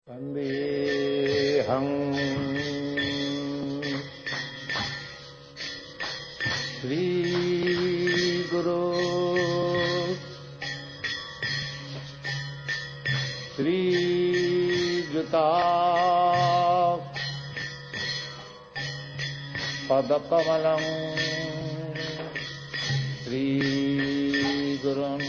Vandeham Sri Guru Sri Juta Padakamalam Sri Gurun.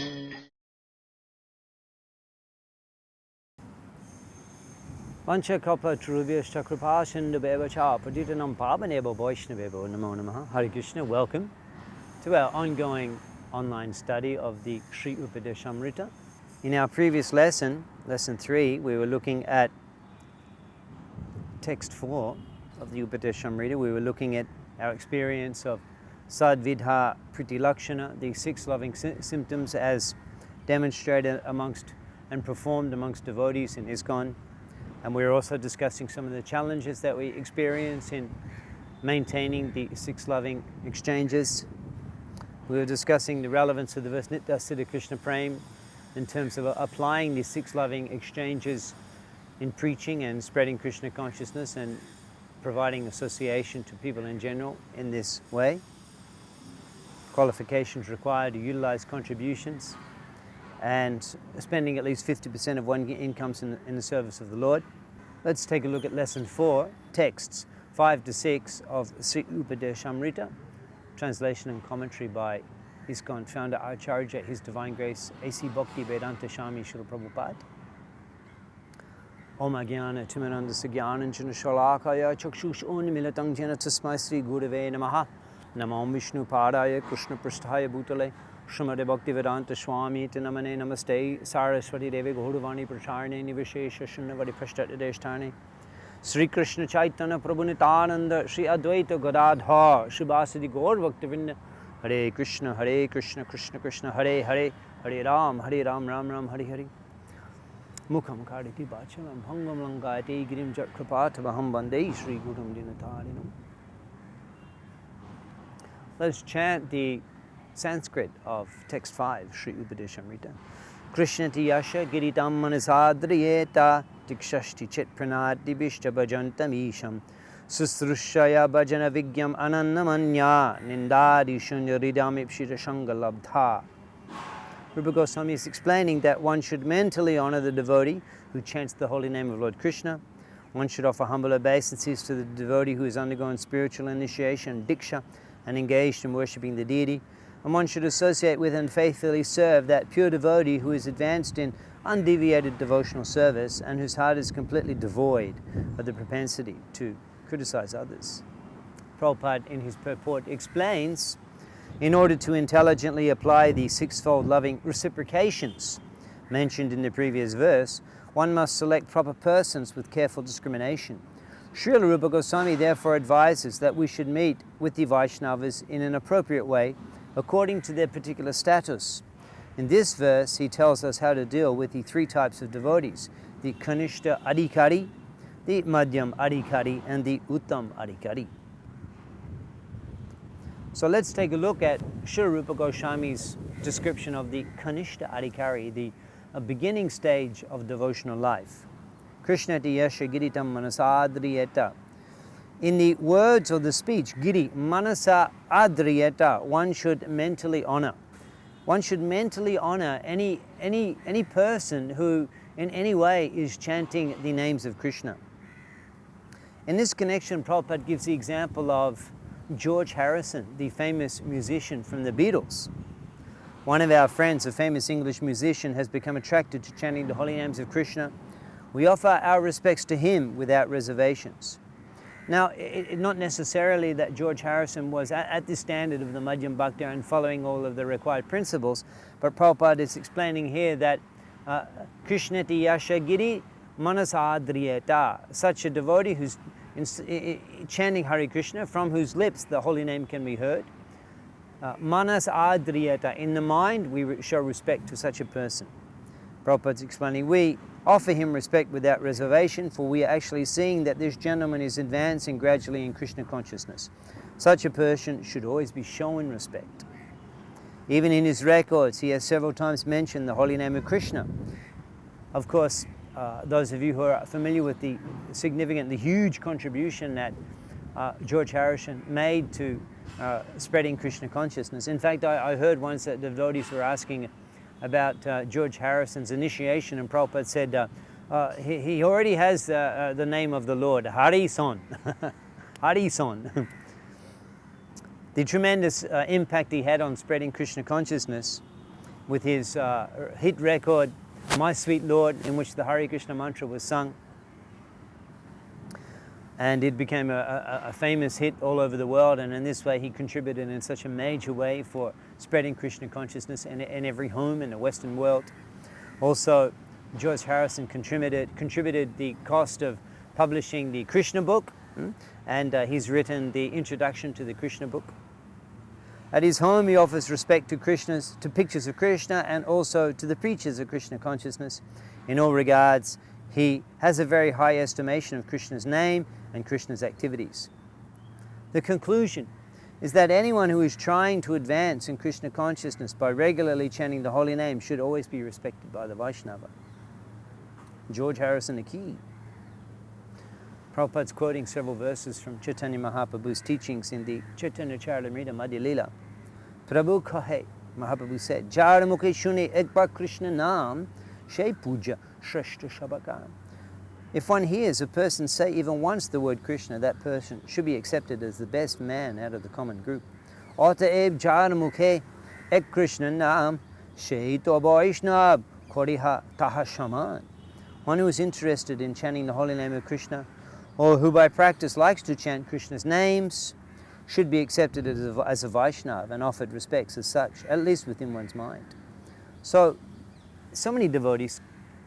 Vancha Kapa Truvya Kripasan Beva Cha Paditanam Pavanebo Vaishnavebo Namo Namaha. Hare Krishna, welcome to our ongoing online study of the Sri Upadeshamrita. In our previous lesson, lesson 3, we were looking at text 4 of the Upadeshamrita. We were looking at our experience of Sadvidha Priti Lakshana, the 6 loving symptoms as demonstrated amongst and performed amongst devotees in ISKCON. And we were also discussing some of the challenges that we experience in maintaining the 6 loving exchanges. We were discussing the relevance of the verse Nitya Siddha Krishna Prem in terms of applying these 6 loving exchanges in preaching and spreading Krishna consciousness and providing association to people in general in this way. Qualifications required to utilize contributions and spending at least 50% of one's incomes in the service of the Lord. Let's take a look at lesson 4, texts 5 to 6 of Sri Upadeshamrita, translation and commentary by ISKCON founder Acharya, His Divine Grace A.C. Bhakti Vedanta Swami Srila Prabhupada. Om Agyana Timirandasya Gyananjana Shalakaya Chakshush Unmilatang Jena Tasmai Sri Gurave Namaha. Namo Vishnu Padaya Krishna Prasthaya Bhutale Srimade Bhakti Vedanta Swami Tinamane Namaste Saraswati Devi Gauruvani Pracharne Nivishesha Shunnavadi Prashtatadeshtane Sri Krishna Chaitanya Prabhu Nityananda Sri Advaita Gadadha Sri Vasadi Gaur Bhaktivinda Hare Krishna Krishna Krishna Hare Hare Hare Ram Ram Ram Hare Hare Mukham Kaditi Bachalam Bhangam Langayate Girim Jat Kripatavaham Bande Sri Gurum Dinatarinam. Let's chant the Sanskrit of text 5, Sri Upadeshamrita. Krishnati Yasha Giritam Manasadriyeta Tikshashti Chit Pranati Bishta Bhajantam Isham Susrushaya Bhajana Vigyam Anannamanya Nindadi Shunya Ridam Ipshita Shangalabdha. Rupa Goswami is explaining that one should mentally honor the devotee who chants the holy name of Lord Krishna. One should offer humble obeisances to the devotee who has undergone spiritual initiation, diksha, and engaged in worshipping the deity. And one should associate with and faithfully serve that pure devotee who is advanced in undeviated devotional service and whose heart is completely devoid of the propensity to criticize others. Prabhupada in his purport explains, in order to intelligently apply the 6-fold loving reciprocations mentioned in the previous verse, one must select proper persons with careful discrimination. Srila Rupa Goswami therefore advises that we should meet with the Vaishnavas in an appropriate way according to their particular status. In this verse, he tells us how to deal with the 3 types of devotees, the Kanishta Adhikari, the Madhyam Adhikari, and the Uttam Adhikari. So let's take a look at Srila Rupa Goswami's description of the Kanishta Adhikari, the beginning stage of devotional life. Krishnati Yasha Giritam Manasadriyeta. In the words of the speech, Giri, Manasa Adriyeta, one should mentally honor. One should mentally honor any person who in any way is chanting the names of Krishna. In this connection, Prabhupada gives the example of George Harrison, the famous musician from the Beatles. One of our friends, a famous English musician, has become attracted to chanting the holy names of Krishna. We offer our respects to him without reservations. Now, not necessarily that George Harrison was at the standard of the Madhyam Bhakti and following all of the required principles, but Prabhupada is explaining here that Krishnati Yashagiri Manasadriyeta, such a devotee who's chanting Hare Krishna, from whose lips the holy name can be heard. Manas Adriyeta, in the mind we show respect to such a person. Prabhupada's explaining, we offer him respect without reservation, for we are actually seeing that this gentleman is advancing gradually in Krishna consciousness. Such a person should always be shown respect. Even in his records, he has several times mentioned the holy name of Krishna. Of course, those of you who are familiar with the huge contribution that George Harrison made to spreading Krishna consciousness. In fact, I heard once that the devotees were asking about George Harrison's initiation, and Prabhupada said he already has the name of the Lord, Hari-son. Hari-son. The tremendous impact he had on spreading Krishna consciousness with his hit record, My Sweet Lord, in which the Hare Krishna mantra was sung. And it became a famous hit all over the world, and in this way he contributed in such a major way for spreading Krishna consciousness in every home in the Western world. Also, George Harrison contributed the cost of publishing the Krishna book, and he's written the introduction to the Krishna book. At his home, he offers respect to pictures of Krishna and also to the preachers of Krishna consciousness. In all regards, he has a very high estimation of Krishna's name and Krishna's activities. The conclusion is that anyone who is trying to advance in Krishna consciousness by regularly chanting the holy name should always be respected by the Vaishnava. George Harrison, the key. Prabhupada's quoting several verses from Chaitanya Mahaprabhu's teachings in the Chaitanya Charitamrita Madhya Lila. Prabhu kahe, Mahaprabhu said, Jar mukhe shune ekbar Krishna naam, she puja shreshta shabakam. If one hears a person say even once the word Krishna, that person should be accepted as the best man out of the common group. Ataeb jar mukhe ek Krishna naam, she to Vaishnava koriha taha shaman. One who is interested in chanting the holy name of Krishna, or who by practice likes to chant Krishna's names, should be accepted as a Vaishnava and offered respects as such, at least within one's mind. So many devotees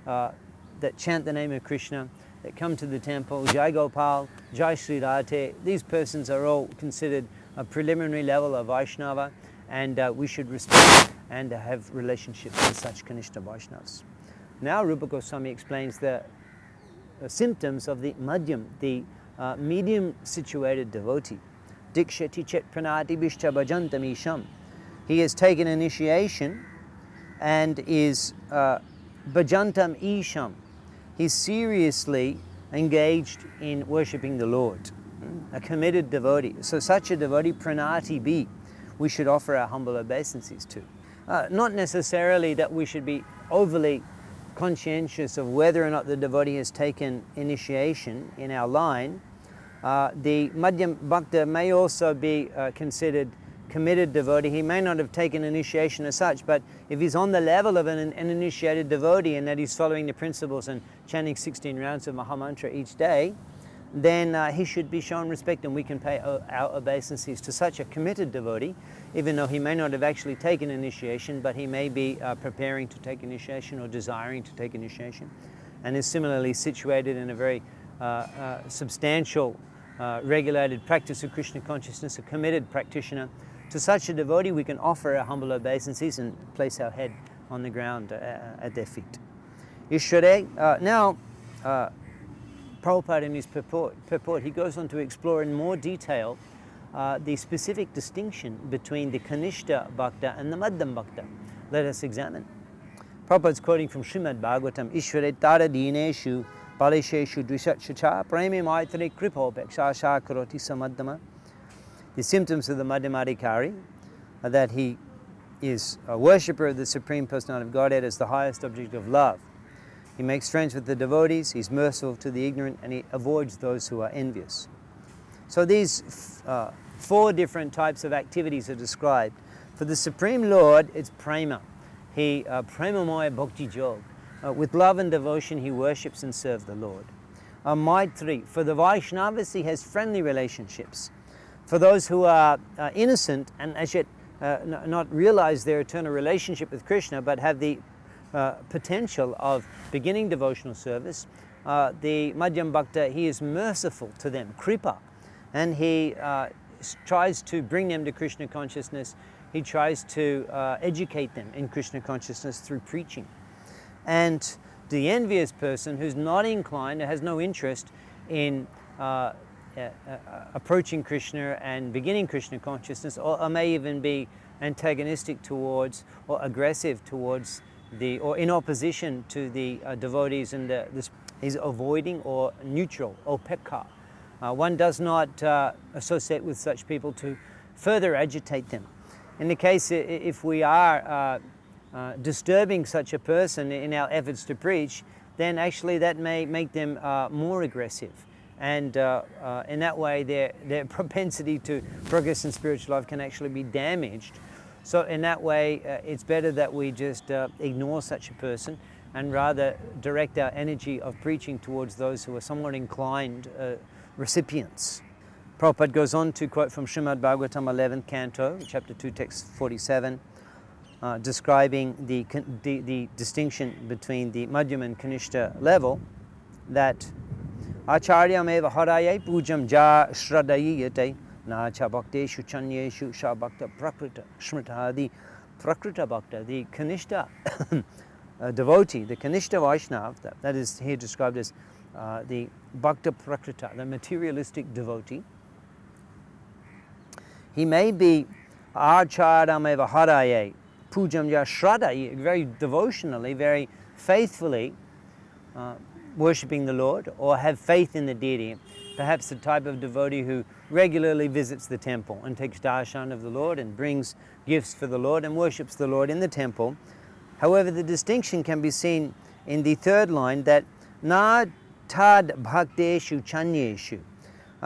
that chant the name of Krishna, that come to the temple, Jai Gopal, Jai Sri Radhe, these persons are all considered a preliminary level of Vaishnava, and we should respect and have relationships with such Kanishta Vaishnavas. Now Rupa Goswami explains the symptoms of the Madhyam, the medium-situated devotee. Dikshati chet pranati bishta bhajantam isham. He has taken initiation and is bhajantam isham. He's seriously engaged in worshipping the Lord, a committed devotee. So such a devotee, pranati be, we should offer our humble obeisances to. Not necessarily that we should be overly conscientious of whether or not the devotee has taken initiation in our line. The Madhyam Bhakta may also be considered committed devotee. He may not have taken initiation as such, but if he's on the level of an initiated devotee and that he's following the principles and chanting 16 rounds of Mahamantra each day, then he should be shown respect, and we can pay our obeisances to such a committed devotee, even though he may not have actually taken initiation, but he may be preparing to take initiation or desiring to take initiation, and is similarly situated in a very substantial, regulated practice of Krishna consciousness, a committed practitioner. To such a devotee, we can offer our humble obeisances and place our head on the ground at their feet. Ishware, now, Prabhupada in his purport, he goes on to explore in more detail the specific distinction between the Kanishta Bhakta and the Madhyam Bhakta. Let us examine. Prabhupada is quoting from Srimad Bhagavatam, Ishware tara dineshu palesheshu dvishachacha premi maitri kripo pekshasha karoti samadhyama. The symptoms of the Madhyamadikari are that he is a worshipper of the Supreme Personality of Godhead as the highest object of love. He makes friends with the devotees, he's merciful to the ignorant, and he avoids those who are envious. So these four different types of activities are described. For the Supreme Lord, it's prema. He premamaya bhakti jog. With love and devotion, he worships and serves the Lord. Maitri. For the Vaishnavas, he has friendly relationships. For those who are innocent and as yet not realize their eternal relationship with Krishna, but have the potential of beginning devotional service, the Madhyam Bhakta, he is merciful to them, kripa, and he tries to bring them to Krishna consciousness. He tries to educate them in Krishna consciousness through preaching. And the envious person who's not inclined, has no interest in approaching Krishna and beginning Krishna consciousness, or may even be antagonistic towards or aggressive towards or in opposition to the devotees, and he's avoiding or neutral, opekha. One does not associate with such people to further agitate them. In the case if we are disturbing such a person in our efforts to preach, then actually that may make them more aggressive, and in that way their propensity to progress in spiritual life can actually be damaged. So in that way it's better that we just ignore such a person and rather direct our energy of preaching towards those who are somewhat inclined recipients. Prabhupada goes on to quote from Srimad Bhagavatam 11th Canto, chapter 2, text 47, describing the distinction between the Madhyam and Kanishta level, that Acharyam eva haraye pujam ja shradayiyate na cha bhakteshu chanyeshu sha bhakta prakrita shmrita. The prakrita bhakta, the Kanishta devotee, the Kanishta Vaishnav, that is here described as the bhakta prakrita, the materialistic devotee. He may be Acharyam eva haraye pujam ja shradayiyate, very devotionally, very faithfully worshipping the Lord, or have faith in the deity. Perhaps the type of devotee who regularly visits the temple and takes darshan of the Lord and brings gifts for the Lord and worships the Lord in the temple. However, the distinction can be seen in the third line, that na tad bhakteshu chanyeshu.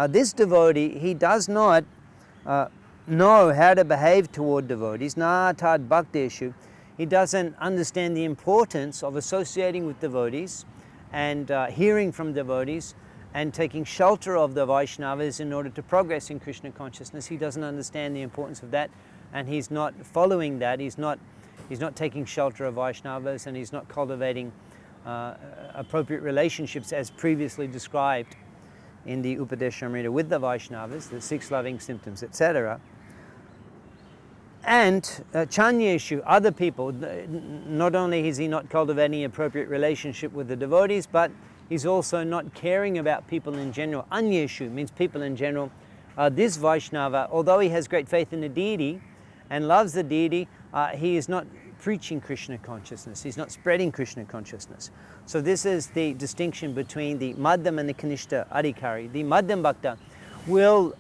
This devotee, he does not know how to behave toward devotees. Na tad bhakteshu. He doesn't understand the importance of associating with devotees and hearing from devotees and taking shelter of the Vaishnavas in order to progress in Krishna consciousness. He doesn't understand the importance of that, and he's not following that. He's not taking shelter of Vaishnavas, and he's not cultivating appropriate relationships as previously described in the Upadeshamrita with the Vaishnavas, the 6 loving symptoms, etc. And Chanyeshu, other people, not only is he not cultivating appropriate relationship with the devotees, but he's also not caring about people in general. Anyeshu means people in general. This Vaishnava, although he has great faith in the deity and loves the deity, he is not preaching Krishna consciousness. He's not spreading Krishna consciousness. So this is the distinction between the Madhyam and the Kanishta Adhikari. The Madhyam Bhakta will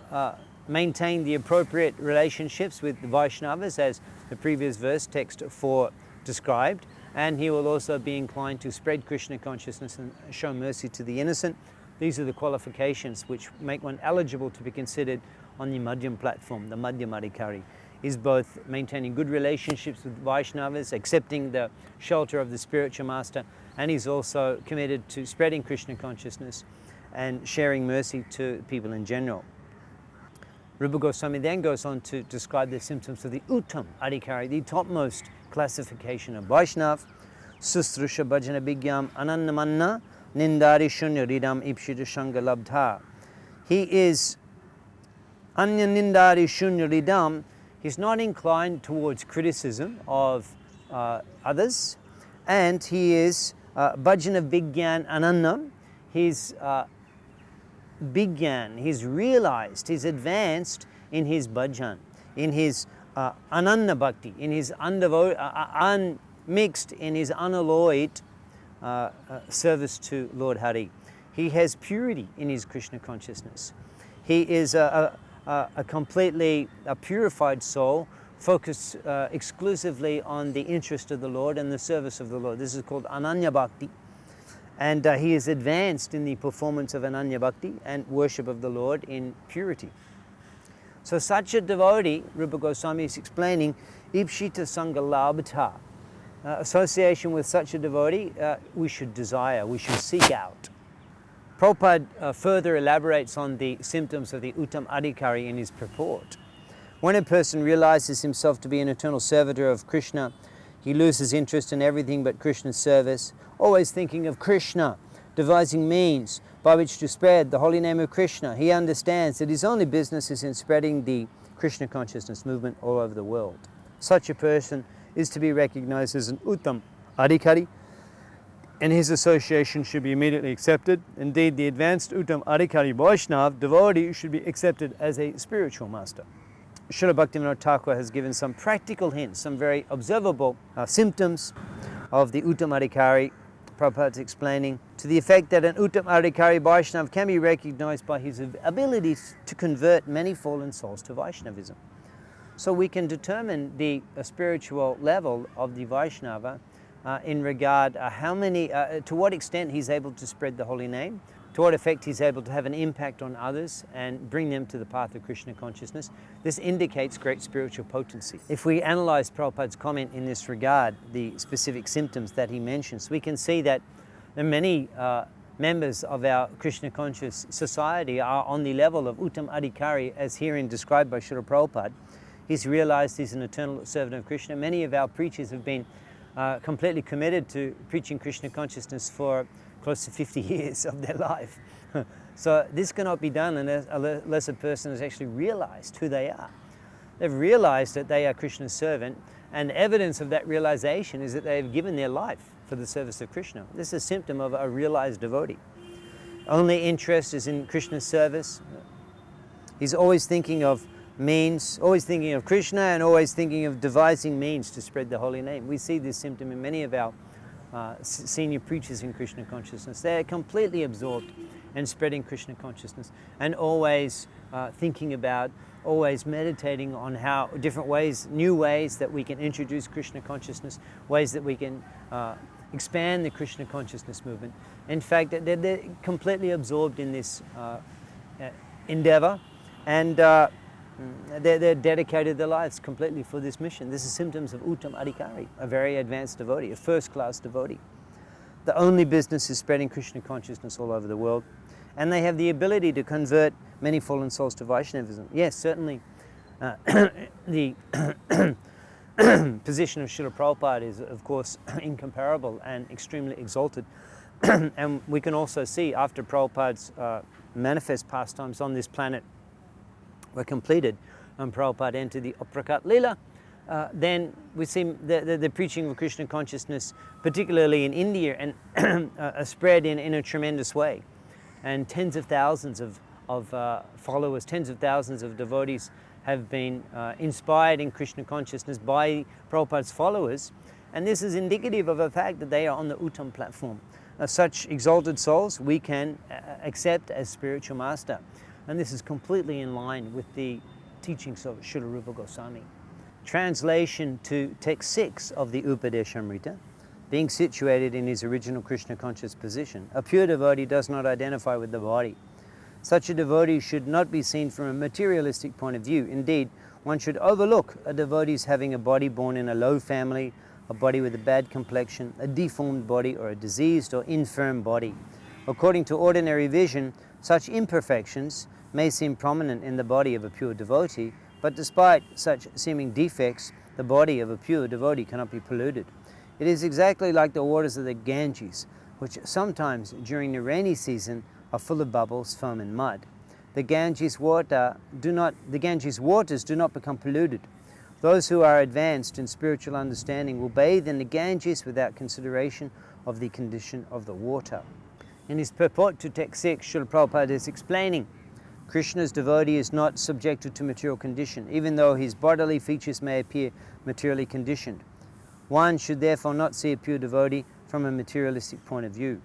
maintain the appropriate relationships with the Vaishnavas, as the previous verse, text 4, described, and he will also be inclined to spread Krishna consciousness and show mercy to the innocent. These are the qualifications which make one eligible to be considered on the Madhyam platform. The Madhyam Adhikari is both maintaining good relationships with Vaishnavas, accepting the shelter of the spiritual master, and he's also committed to spreading Krishna consciousness and sharing mercy to people in general. Rupa Goswami then goes on to describe the symptoms of the Uttam Adhikari, the topmost classification of Vaishnav. Sustrusha bhajana bhigyam anannamanna nindari shunya ridam ipshita shanga labdha. He is anya nindari shunya ridam. He's not inclined towards criticism of others, and he is bhajana bhigyan anannam. He's Bigyan, he's realized, he's advanced in his bhajan, in his ananna bhakti, in his unmixed, in his unalloyed service to Lord Hari. He has purity in his Krishna consciousness. He is a completely purified soul, focused exclusively on the interest of the Lord and the service of the Lord. This is called Ananya Bhakti. And he is advanced in the performance of Ananya Bhakti and worship of the Lord in purity. So such a devotee, Rupa Goswami is explaining, Ipshita Sangha Labdha. Association with such a devotee, we should desire, we should seek out. Prabhupada further elaborates on the symptoms of the Uttam Adhikari in his purport. When a person realizes himself to be an eternal servitor of Krishna, he loses interest in everything but Krishna's service, always thinking of Krishna, devising means by which to spread the holy name of Krishna. He understands that his only business is in spreading the Krishna consciousness movement all over the world. Such a person is to be recognized as an Uttam Adhikari, and his association should be immediately accepted. Indeed, the advanced Uttam Adhikari Vaishnav devotee should be accepted as a spiritual master. Srila Bhaktivinoda Thakur has given some practical hints, some very observable symptoms of the Uttamadhikari. Prabhupada's explaining to the effect that an Uttamadhikari Vaishnava can be recognized by his ability to convert many fallen souls to Vaishnavism. So we can determine the spiritual level of the Vaishnava in regard to what extent he's able to spread the holy name, to what effect he's able to have an impact on others and bring them to the path of Krishna consciousness. This indicates great spiritual potency. If we analyze Prabhupada's comment in this regard, the specific symptoms that he mentions, we can see that many members of our Krishna conscious society are on the level of Uttam Adhikari, as herein described by Srila Prabhupada. He's realized he's an eternal servant of Krishna. Many of our preachers have been completely committed to preaching Krishna consciousness for close to 50 years of their life. So this cannot be done unless a person has actually realized who they are. They've realized that they are Krishna's servant, and evidence of that realization is that they've given their life for the service of Krishna. This is a symptom of a realized devotee. Only interest is in Krishna's service. He's always thinking of means, always thinking of Krishna, and always thinking of devising means to spread the holy name. We see this symptom in many of our senior preachers in Krishna consciousness. They're completely absorbed in spreading Krishna consciousness and always thinking about, always meditating on how different ways, new ways that we can introduce Krishna consciousness, ways that we can expand the Krishna consciousness movement. In fact, they're completely absorbed in this endeavor, and they're dedicated their lives completely for this mission. This is symptoms of Uttam Adhikari, a very advanced devotee, a first-class devotee. The only business is spreading Krishna consciousness all over the world, and they have the ability to convert many fallen souls to Vaishnavism. Yes, certainly the position of Srila Prabhupada is, of course, incomparable and extremely exalted. And we can also see, after Prabhupada's manifest pastimes on this planet were completed and Prabhupada entered the Aprakat Lila, then we see the preaching of Krishna consciousness, particularly in India, and spread in a tremendous way. And tens of thousands of followers, tens of thousands of devotees have been inspired in Krishna consciousness by Prabhupada's followers. And this is indicative of the fact that they are on the Uttam platform. Such exalted souls we can accept as spiritual master. And this is completely in line with the teachings of Srila Rupa Goswami. Translation to text 6 of the Upadeshamrita. Being situated in his original Krishna conscious position, a pure devotee does not identify with the body. Such a devotee should not be seen from a materialistic point of view. Indeed, one should overlook a devotee's having a body born in a low family, a body with a bad complexion, a deformed body, or a diseased or infirm body. According to ordinary vision, such imperfections may seem prominent in the body of a pure devotee, but despite such seeming defects, the body of a pure devotee cannot be polluted. It is exactly like the waters of the Ganges, which sometimes during the rainy season are full of bubbles, foam and mud. The Ganges waters do not become polluted. Those who are advanced in spiritual understanding will bathe in the Ganges without consideration of the condition of the water. In his purport to text 6, Srila Prabhupada is explaining Krishna's devotee is not subjected to material condition, even though his bodily features may appear materially conditioned. One should therefore not see a pure devotee from a materialistic point of view.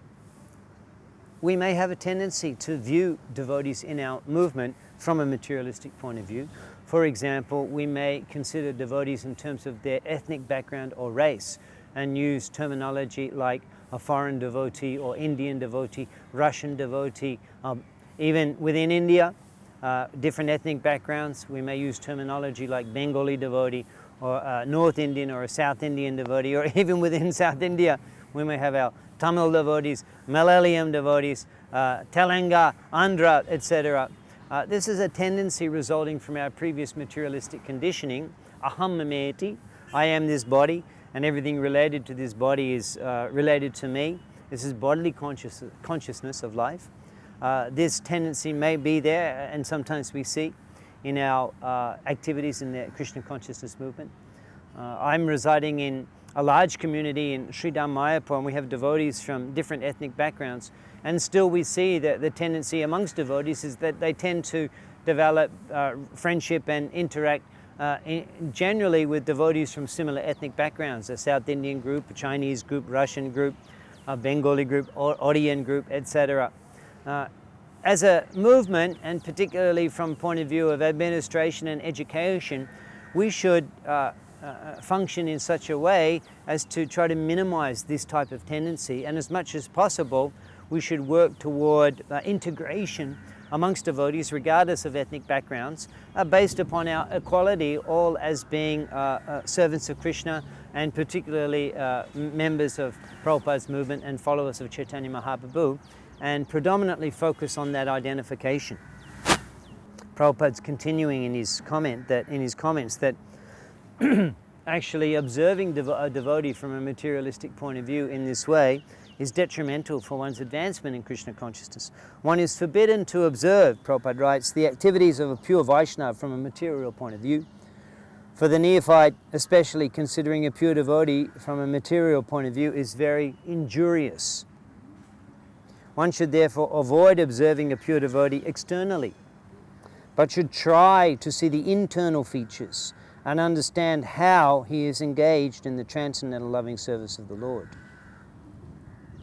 We may have a tendency to view devotees in our movement from a materialistic point of view. For example, we may consider devotees in terms of their ethnic background or race and use terminology like a foreign devotee or Indian devotee, Russian devotee. Even within India, different ethnic backgrounds, we may use terminology like Bengali devotee or North Indian or a South Indian devotee, or even within South India, we may have our Tamil devotees, Malayalam devotees, Telenga, Andhra, etc. This is a tendency resulting from our previous materialistic conditioning. Aham mameti, I am this body, and everything related to this body is related to me. This is bodily consciousness of life. This tendency may be there, and sometimes we see in our activities in the Krishna consciousness movement. I'm residing in a large community in Sridham Mayapur, and we have devotees from different ethnic backgrounds, and still we see that the tendency amongst devotees is that they tend to develop friendship and interact generally with devotees from similar ethnic backgrounds, a South Indian group, a Chinese group, Russian group, a Bengali group, Oriental group, etc. As a movement, and particularly from the point of view of administration and education, we should function in such a way as to try to minimize this type of tendency, and as much as possible we should work toward integration amongst devotees regardless of ethnic backgrounds, based upon our equality all as being servants of Krishna, and particularly members of Prabhupada's movement and followers of Chaitanya Mahaprabhu, and predominantly focus on that identification. Prabhupada's continuing in his comments that actually observing a devotee from a materialistic point of view in this way is detrimental for one's advancement in Krishna consciousness. One is forbidden to observe, Prabhupada writes, the activities of a pure Vaishnava from a material point of view. For the neophyte, especially, considering a pure devotee from a material point of view is very injurious. One should therefore avoid observing a pure devotee externally, but should try to see the internal features and understand how he is engaged in the transcendental loving service of the Lord.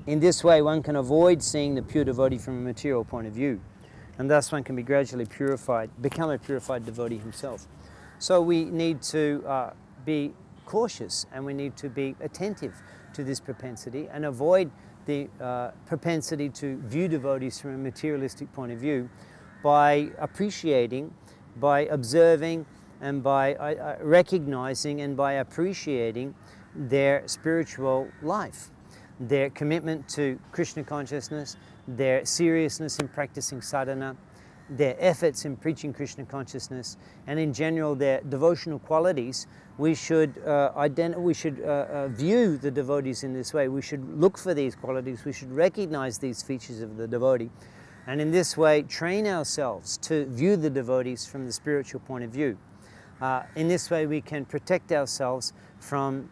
In this way, one can avoid seeing the pure devotee from a material point of view, and thus one can be gradually purified, become a purified devotee himself. So we need to be cautious, and we need to be attentive to this propensity and avoid the propensity to view devotees from a materialistic point of view by appreciating, by observing, and by recognizing and by appreciating their spiritual life, their commitment to Krishna consciousness, their seriousness in practicing sadhana, their efforts in preaching Krishna consciousness, and in general their devotional qualities. We should view the devotees in this way. We should look for these qualities. We should recognize these features of the devotee, and in this way train ourselves to view the devotees from the spiritual point of view. In this way we can protect ourselves from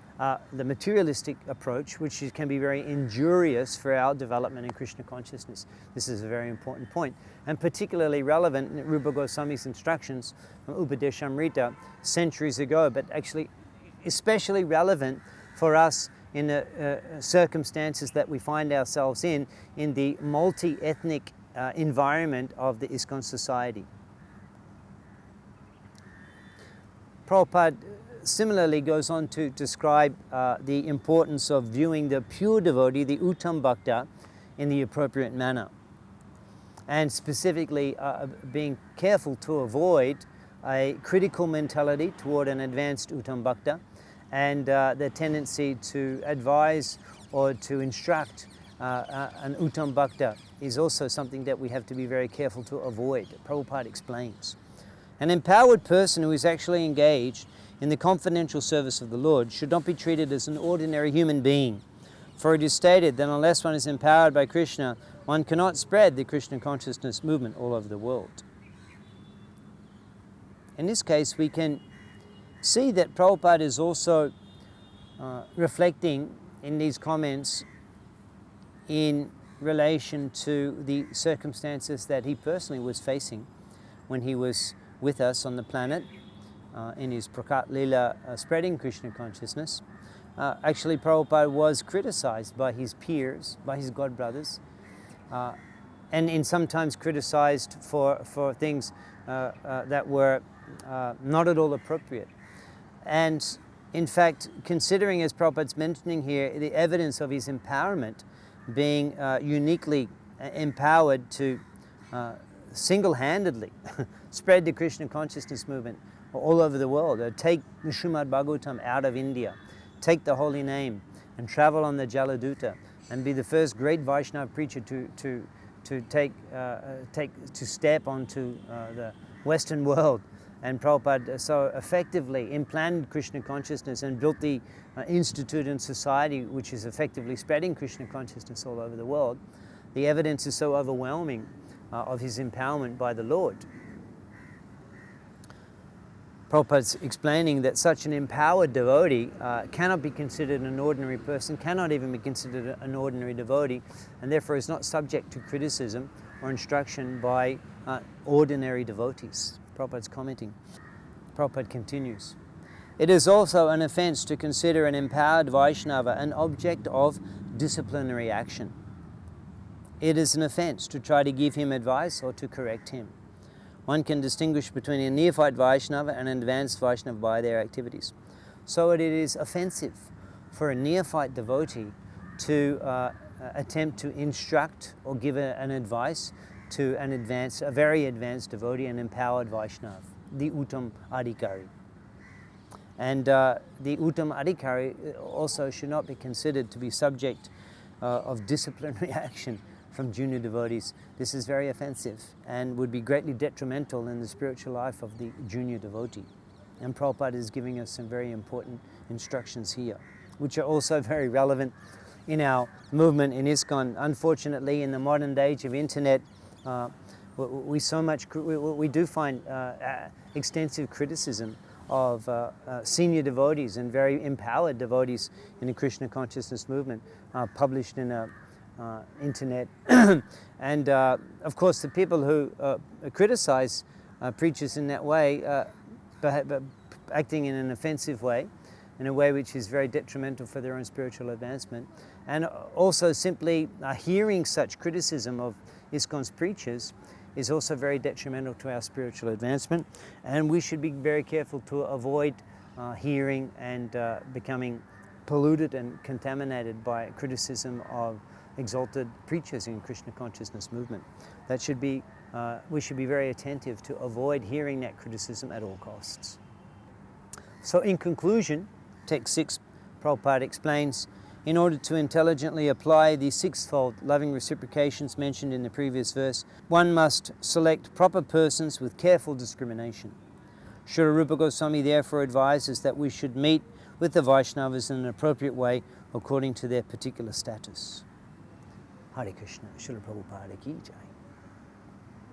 the materialistic approach, which can be very injurious for our development in Krishna consciousness. This is a very important point, and particularly relevant in Rupa Goswami's instructions from Upadeshamrita centuries ago, but actually especially relevant for us in the circumstances that we find ourselves in the multi-ethnic environment of the ISKCON society. Prabhupada similarly goes on to describe the importance of viewing the pure devotee, the Uttam Bhakta, in the appropriate manner, and specifically being careful to avoid a critical mentality toward an advanced Uttam Bhakta, and the tendency to advise or to instruct an Uttam Bhakta is also something that we have to be very careful to avoid. Prabhupada explains. An empowered person who is actually engaged in the confidential service of the Lord should not be treated as an ordinary human being, for it is stated that unless one is empowered by Krishna, one cannot spread the Krishna consciousness movement all over the world. In this case, we can see that Prabhupada is also reflecting in these comments in relation to the circumstances that he personally was facing when he was with us on the planet in his Prakat Lila spreading Krishna consciousness. Actually, Prabhupada was criticized by his peers, by his god brothers, and sometimes criticized for things that were not at all appropriate. And in fact, considering, as Prabhupada's mentioning here, the evidence of his empowerment, being uniquely empowered to single-handedly spread the Krishna consciousness movement all over the world, take the Srimad Bhagavatam out of India, take the holy name and travel on the Jaladuta, and be the first great Vaishnava preacher to step onto the Western world. And Prabhupada so effectively implanted Krishna consciousness and built the institute and society which is effectively spreading Krishna consciousness all over the world. The evidence is so overwhelming of his empowerment by the Lord. Prabhupada's explaining that such an empowered devotee cannot be considered an ordinary person, cannot even be considered an ordinary devotee, and therefore is not subject to criticism or instruction by ordinary devotees. Prabhupada's commenting. Prabhupada continues. It is also an offense to consider an empowered Vaishnava an object of disciplinary action. It is an offense to try to give him advice or to correct him. One can distinguish between a neophyte Vaishnava and an advanced Vaishnava by their activities. So it is offensive for a neophyte devotee to attempt to instruct or give an advice to a very advanced devotee, an empowered Vaishnava, the Uttam Adhikari. And the Uttam Adhikari also should not be considered to be subject of disciplinary action from junior devotees. This is very offensive and would be greatly detrimental in the spiritual life of the junior devotee. And Prabhupada is giving us some very important instructions here, which are also very relevant in our movement in ISKCON. Unfortunately, in the modern age of internet, we do find extensive criticism of senior devotees and very empowered devotees in the Krishna consciousness movement, published in internet. And of course, the people who criticize preachers in that way, acting in an offensive way, in a way which is very detrimental for their own spiritual advancement, and also simply hearing such criticism of ISKCON's preachers is also very detrimental to our spiritual advancement, and we should be very careful to avoid hearing and becoming polluted and contaminated by criticism of exalted preachers in Krishna consciousness movement. We should be very attentive to avoid hearing that criticism at all costs. So in conclusion, text 6, Prabhupada explains, in order to intelligently apply the sixfold loving reciprocations mentioned in the previous verse, one must select proper persons with careful discrimination. Srila Rupa Goswami therefore advises that we should meet with the Vaishnavas in an appropriate way according to their particular status. Hare Krishna, Srila Prabhupada ki jai.